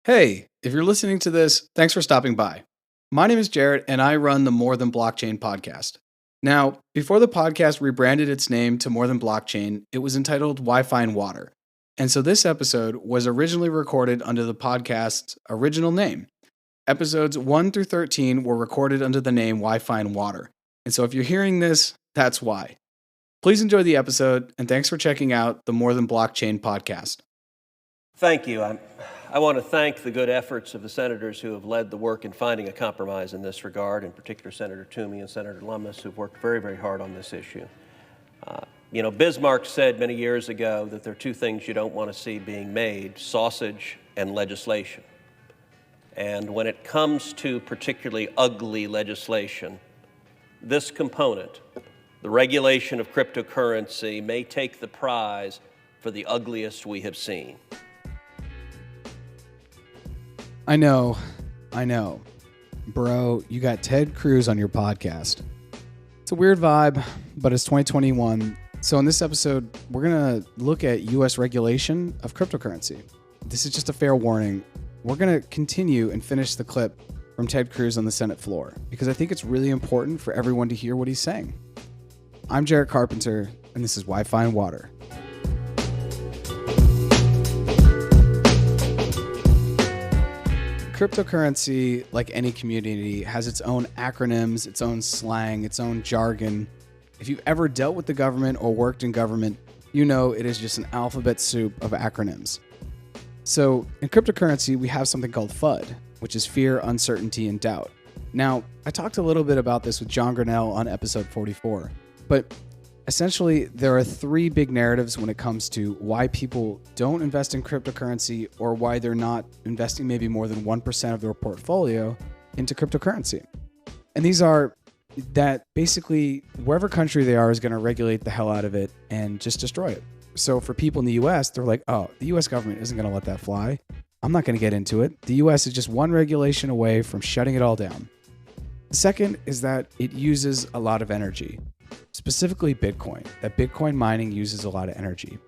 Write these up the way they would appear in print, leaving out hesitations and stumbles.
Hey, if you're listening to this, thanks for stopping by. My name is Jarrett, and I run the More Than Blockchain podcast. Now, before the podcast rebranded its name to More Than Blockchain, it was entitled Wi-Fi and Water. And so this episode was originally recorded under the podcast's original name. Episodes 1 through 13 were recorded under the name Wi-Fi and Water. And so if you're hearing this, that's why. Please enjoy the episode, and thanks for checking out the More Than Blockchain podcast. Thank you. I want to thank the good efforts of the senators who have led the work in finding a compromise in this regard, in particular Senator Toomey and Senator Lummis, who've worked very, very hard on this issue. Bismarck said many years ago that there are two things you don't want to see being made: sausage and legislation. And when it comes to particularly ugly legislation, this component, the regulation of cryptocurrency, may take the prize for the ugliest we have seen. I know. Bro, you got Ted Cruz on your podcast. It's a weird vibe, but it's 2021. So in this episode, we're going to look at U.S. regulation of cryptocurrency. This is just a fair warning. We're going to continue and finish the clip from Ted Cruz on the Senate floor, because I think it's really important for everyone to hear what he's saying. I'm Jarrett Carpenter, and this is Wi-Fi and Water. Cryptocurrency, like any community, has its own acronyms, its own slang, its own jargon. If you've ever dealt with the government or worked in government, you know it is just an alphabet soup of acronyms. So in cryptocurrency, we have something called FUD, which is fear, uncertainty, and doubt. Now, I talked a little bit about this with John Grinnell on episode 44, but essentially, there are three big narratives when it comes to why people don't invest in cryptocurrency, or why they're not investing maybe more than 1% of their portfolio into cryptocurrency. And these are that basically wherever country they are is going to regulate the hell out of it and just destroy it. So for people in the US, they're like, oh, the US government isn't going to let that fly. I'm not going to get into it. The US is just one regulation away from shutting it all down. The second is that it uses a lot of energy. Specifically Bitcoin, that Bitcoin mining uses a lot of energy.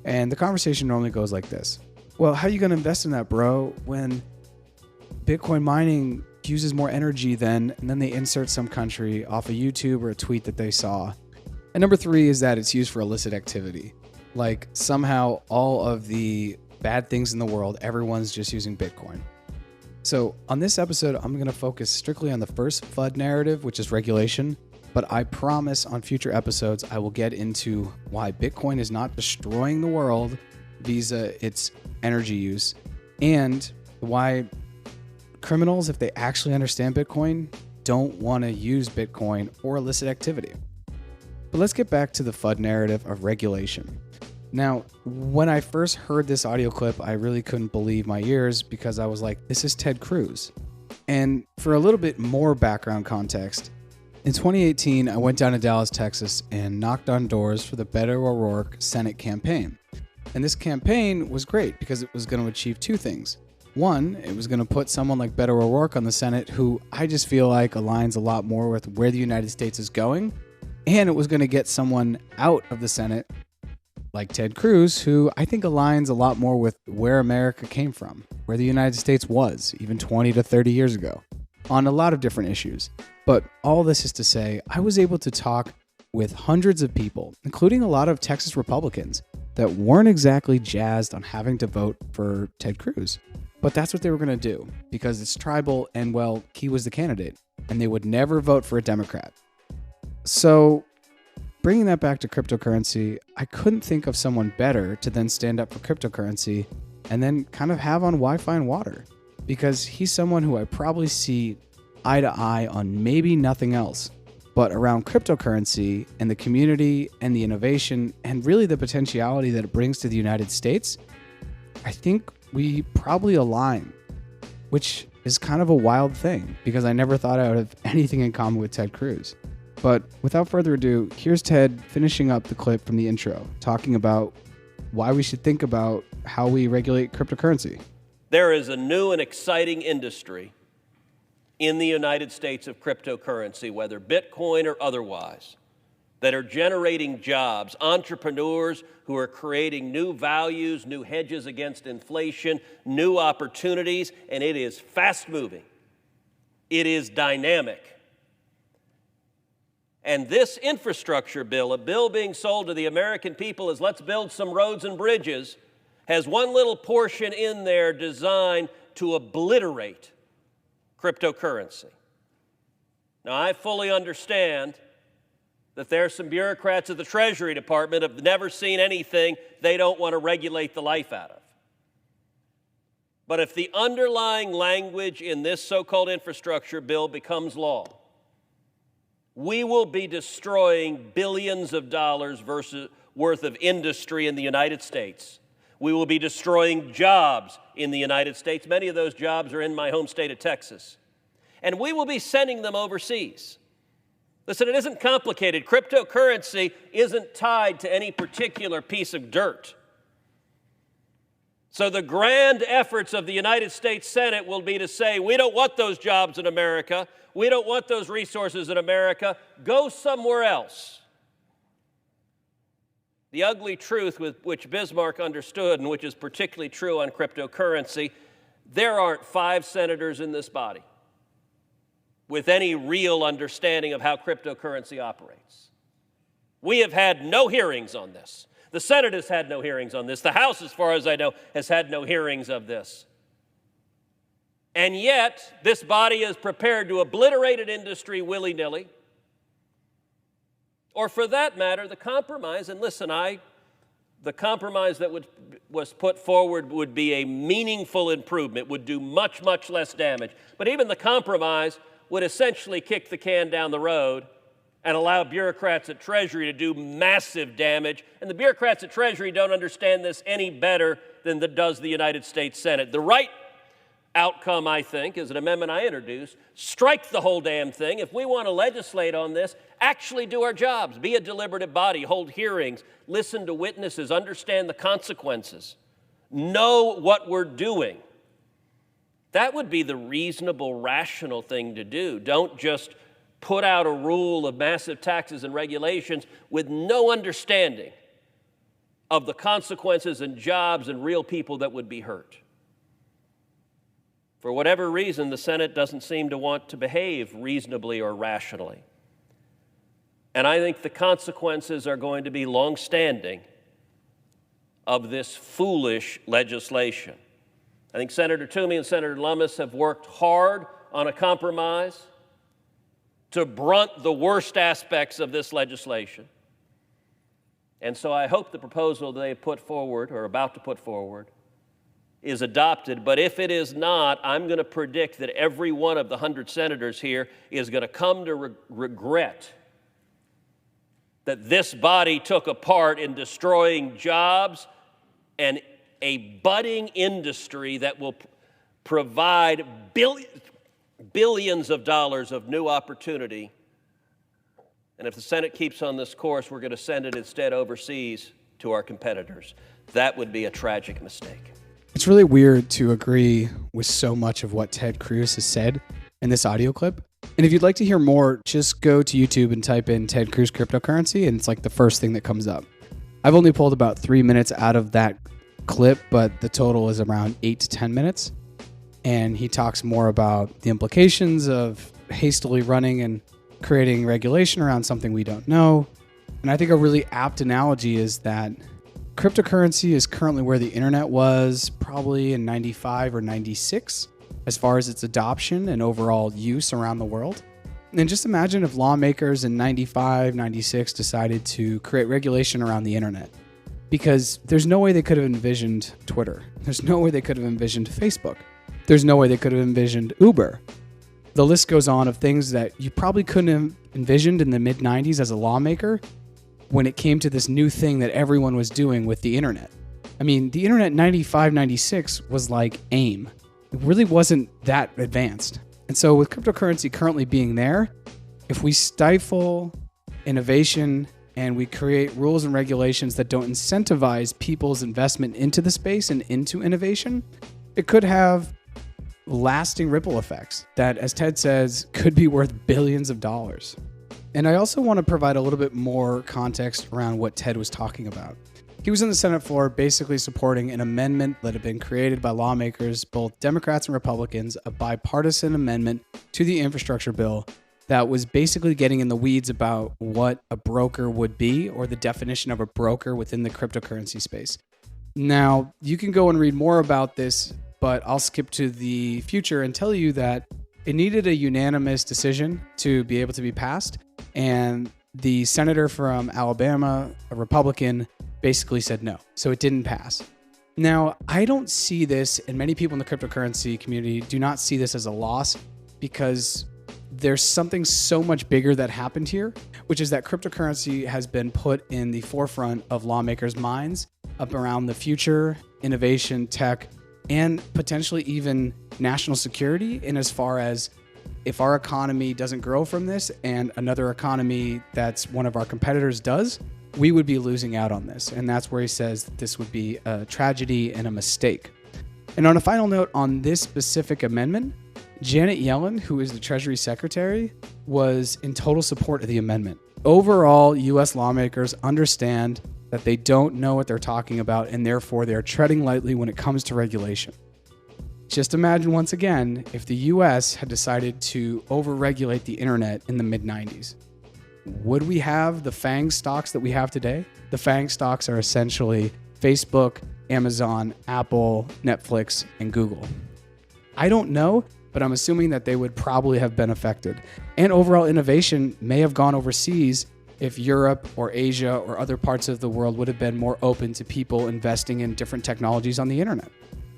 And the conversation normally goes like this. Well, how are you going to invest in that, bro, when Bitcoin mining uses more energy and then they insert some country off of YouTube or a tweet that they saw. And number three is that it's used for illicit activity. Like somehow all of the bad things in the world, everyone's just using Bitcoin. So on this episode, I'm going to focus strictly on the first FUD narrative, which is regulation. But I promise on future episodes, I will get into why Bitcoin is not destroying the world vis-a its energy use, and why criminals, if they actually understand Bitcoin, don't want to use Bitcoin or illicit activity. But let's get back to the FUD narrative of regulation. Now, when I first heard this audio clip, I really couldn't believe my ears, because I was like, this is Ted Cruz. And for a little bit more background context, in 2018, I went down to Dallas, Texas, and knocked on doors for the Beto O'Rourke Senate campaign. And this campaign was great because it was going to achieve two things. One, it was going to put someone like Beto O'Rourke on the Senate, who I just feel like aligns a lot more with where the United States is going. And it was going to get someone out of the Senate, like Ted Cruz, who I think aligns a lot more with where America came from, where the United States was even 20 to 30 years ago, on a lot of different issues. But all this is to say, I was able to talk with hundreds of people, including a lot of Texas Republicans, that weren't exactly jazzed on having to vote for Ted Cruz. But that's what they were going to do, because it's tribal and, well, he was the candidate, and they would never vote for a Democrat. So bringing that back to cryptocurrency, I couldn't think of someone better to then stand up for cryptocurrency and then kind of have on Wi-Fi and Water, because he's someone who I probably see eye to eye on maybe nothing else, but around cryptocurrency and the community and the innovation and really the potentiality that it brings to the United States, I think we probably align, which is kind of a wild thing, because I never thought I would have anything in common with Ted Cruz. But without further ado, here's Ted finishing up the clip from the intro, talking about why we should think about how we regulate cryptocurrency. There is a new and exciting industry in the United States of cryptocurrency, whether Bitcoin or otherwise. that are generating jobs, entrepreneurs who are creating new values, new hedges against inflation, new opportunities, and it is fast-moving. It is dynamic. And this infrastructure bill, a bill being sold to the American people as let's build some roads and bridges, has one little portion in there designed to obliterate cryptocurrency. Now, I fully understand that there are some bureaucrats at the Treasury Department who have never seen anything they don't want to regulate the life out of. But if the underlying language in this so-called infrastructure bill becomes law, we will be destroying billions of dollars worth of industry in the United States. We will be destroying jobs in the United States. Many of those jobs are in my home state of Texas. And we will be sending them overseas. Listen, it isn't complicated. Cryptocurrency isn't tied to any particular piece of dirt. So the grand efforts of the United States Senate will be to say, we don't want those jobs in America. We don't want those resources in America. Go somewhere else. The ugly truth with which Bismarck understood, and which is particularly true on cryptocurrency, there aren't 5 senators in this body with any real understanding of how cryptocurrency operates. We have had no hearings on this. The Senate has had no hearings on this. The House, as far as I know, has had no hearings of this. And yet, this body is prepared to obliterate an industry willy-nilly. Or for that matter, the compromise, and listen, the compromise that was put forward would be a meaningful improvement, would do much, much less damage. But even the compromise would essentially kick the can down the road and allow bureaucrats at Treasury to do massive damage. And the bureaucrats at Treasury don't understand this any better than does the United States Senate. The right outcome, I think, is an amendment I introduced. Strike the whole damn thing. If we want to legislate on this, actually do our jobs. Be a deliberative body, hold hearings, listen to witnesses, understand the consequences, know what we're doing. That would be the reasonable, rational thing to do. Don't just put out a rule of massive taxes and regulations with no understanding of the consequences and jobs and real people that would be hurt. For whatever reason, the Senate doesn't seem to want to behave reasonably or rationally. And I think the consequences are going to be long-standing of this foolish legislation. I think Senator Toomey and Senator Lummis have worked hard on a compromise to brunt the worst aspects of this legislation. And so I hope the proposal they have put forward, or about to put forward, is adopted. But if it is not, I'm going to predict that every one of the 100 senators here is going to come to regret that this body took a part in destroying jobs and a budding industry that will provide billions of dollars of new opportunity. And if the Senate keeps on this course, we're going to send it instead overseas to our competitors. That would be a tragic mistake. It's really weird to agree with so much of what Ted Cruz has said in this audio clip. And if you'd like to hear more, just go to YouTube and type in Ted Cruz cryptocurrency, and it's like the first thing that comes up. I've only pulled about 3 minutes out of that clip, but the total is around 8 to 10 minutes. And he talks more about the implications of hastily running and creating regulation around something we don't know. And I think a really apt analogy is that cryptocurrency is currently where the internet was probably in 95 or 96 as far as its adoption and overall use around the world. And just imagine if lawmakers in 95, 96 decided to create regulation around the internet. Because there's no way they could have envisioned Twitter. There's no way they could have envisioned Facebook. There's no way they could have envisioned Uber. The list goes on of things that you probably couldn't have envisioned in the mid-90s as a lawmaker when it came to this new thing that everyone was doing with the internet. I mean, the internet 95, 96 was like AIM. It really wasn't that advanced. And so with cryptocurrency currently being there, if we stifle innovation and we create rules and regulations that don't incentivize people's investment into the space and into innovation, it could have lasting ripple effects that, as Ted says, could be worth billions of dollars. And I also want to provide a little bit more context around what Ted was talking about. He was on the Senate floor basically supporting an amendment that had been created by lawmakers, both Democrats and Republicans, a bipartisan amendment to the infrastructure bill that was basically getting in the weeds about what a broker would be, or the definition of a broker within the cryptocurrency space. Now, you can go and read more about this, but I'll skip to the future and tell you that it needed a unanimous decision to be able to be passed. And the senator from Alabama, a Republican, basically said no. So it didn't pass. Now, I don't see this, and many people in the cryptocurrency community do not see this as a loss, because there's something so much bigger that happened here, which is that cryptocurrency has been put in the forefront of lawmakers' minds up around the future, innovation, tech, and potentially even national security, in as far as if our economy doesn't grow from this and another economy that's one of our competitors does, we would be losing out on this. And that's where he says that this would be a tragedy and a mistake. And on a final note on this specific amendment, Janet Yellen, who is the Treasury Secretary, was in total support of the amendment. Overall, U.S. lawmakers understand that they don't know what they're talking about, and therefore they're treading lightly when it comes to regulation. Just imagine once again if the U.S. had decided to overregulate the internet in the mid-90s. Would we have the FANG stocks that we have today? The FANG stocks are essentially Facebook, Amazon, Apple, Netflix, and Google. I don't know, but I'm assuming that they would probably have been affected. And overall innovation may have gone overseas if Europe or Asia or other parts of the world would have been more open to people investing in different technologies on the internet.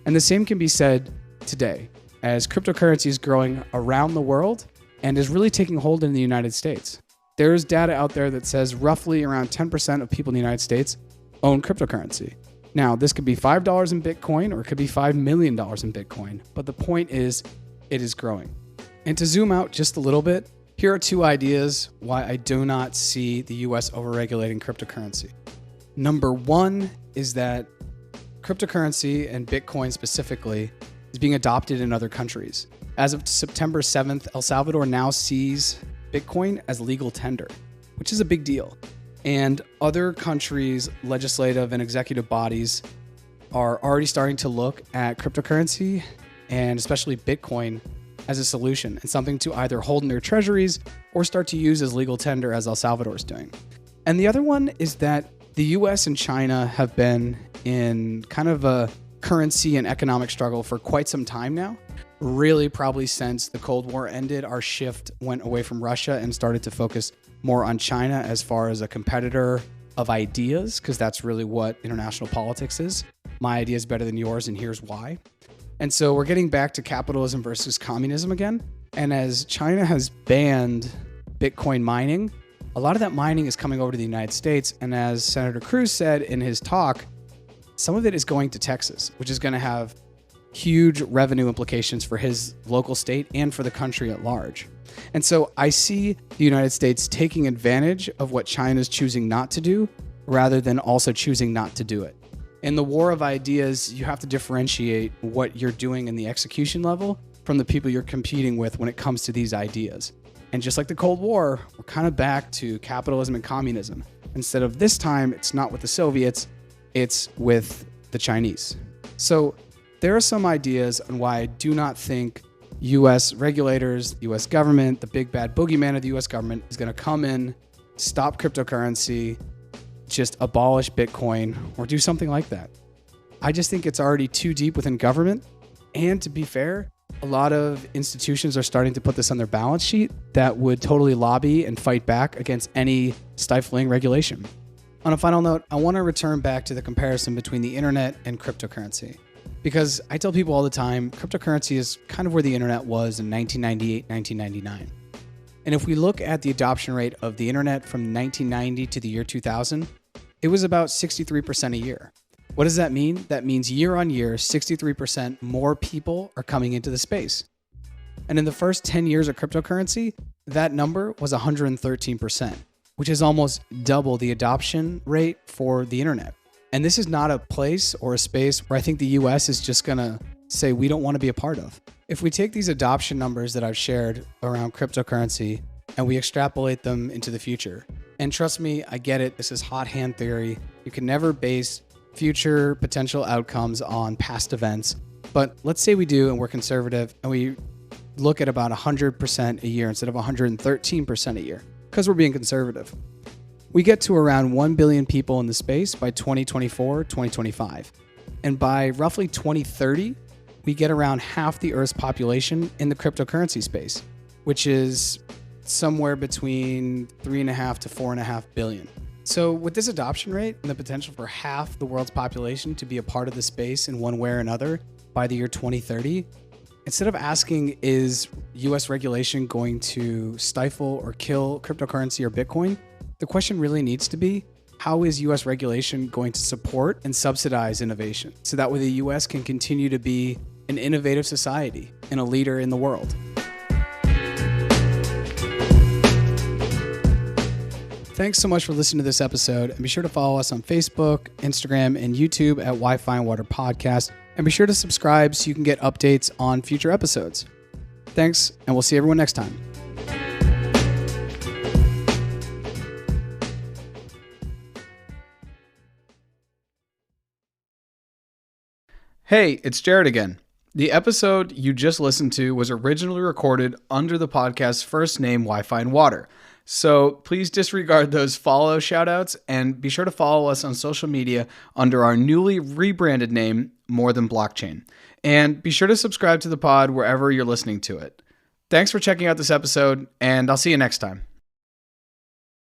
And the same can be said today, as cryptocurrency is growing around the world and is really taking hold in the United States. There's data out there that says roughly around 10% of people in the United States own cryptocurrency. Now, this could be $5 in Bitcoin, or it could be $5 million in Bitcoin, but the point is, it is growing. And to zoom out just a little bit, here are two ideas why I do not see the US overregulating cryptocurrency. Number one is that cryptocurrency, and Bitcoin specifically, is being adopted in other countries. As of September 7th, El Salvador now sees Bitcoin as legal tender, which is a big deal. And other countries' legislative and executive bodies are already starting to look at cryptocurrency, and especially Bitcoin, as a solution and something to either hold in their treasuries or start to use as legal tender, as El Salvador is doing. And the other one is that the US and China have been in kind of a currency and economic struggle for quite some time now. Really, probably since the Cold War ended, our shift went away from Russia and started to focus more on China as far as a competitor of ideas, because that's really what international politics is. My idea is better than yours, and here's why. And so we're getting back to capitalism versus communism again. And as China has banned Bitcoin mining, a lot of that mining is coming over to the United States. And as Senator Cruz said in his talk, some of it is going to Texas, which is going to have huge revenue implications for his local state and for the country at large. And so I see the United States taking advantage of what China's choosing not to do, rather than also choosing not to do it. In the war of ideas, you have to differentiate what you're doing in the execution level from the people you're competing with when it comes to these ideas. And just like the Cold War, we're kind of back to capitalism and communism. Instead of this time, it's not with the Soviets, it's with the Chinese. So there are some ideas on why I do not think U.S. regulators, the U.S. government, the big bad boogeyman of the U.S. government is going to come in, stop cryptocurrency, just abolish Bitcoin, or do something like that. I just think it's already too deep within government. And to be fair, a lot of institutions are starting to put this on their balance sheet that would totally lobby and fight back against any stifling regulation. On a final note, I want to return back to the comparison between the internet and cryptocurrency. Because I tell people all the time, cryptocurrency is kind of where the internet was in 1998, 1999. And if we look at the adoption rate of the internet from 1990 to the year 2000, it was about 63% a year. What does that mean? That means year on year, 63% more people are coming into the space. And in the first 10 years of cryptocurrency, that number was 113%, which is almost double the adoption rate for the internet. And this is not a place or a space where I think the US is just going to say we don't want to be a part of. If we take these adoption numbers that I've shared around cryptocurrency and we extrapolate them into the future. And trust me, I get it. This is hot hand theory. You can never base future potential outcomes on past events. But let's say we do, and we're conservative, and we look at about 100% a year instead of 113% a year, because we're being conservative. We get to around 1 billion people in the space by 2024, 2025. And by roughly 2030, we get around half the Earth's population in the cryptocurrency space, which is somewhere between 3.5 to 4.5 billion. So with this adoption rate and the potential for half the world's population to be a part of the space in one way or another by the year 2030, instead of asking, is US regulation going to stifle or kill cryptocurrency or Bitcoin? The question really needs to be, how is US regulation going to support and subsidize innovation so that way the US can continue to be an innovative society and a leader in the world? Thanks so much for listening to this episode, and be sure to follow us on Facebook, Instagram, and YouTube at Wi-Fi and Water Podcast, and be sure to subscribe so you can get updates on future episodes. Thanks, and we'll see everyone next time. Hey, it's Jarrett again. The episode you just listened to was originally recorded under the podcast's first name, Wi-Fi and Water. So please disregard those follow shoutouts and be sure to follow us on social media under our newly rebranded name, More Than Blockchain. And be sure to subscribe to the pod wherever you're listening to it. Thanks for checking out this episode, and I'll see you next time.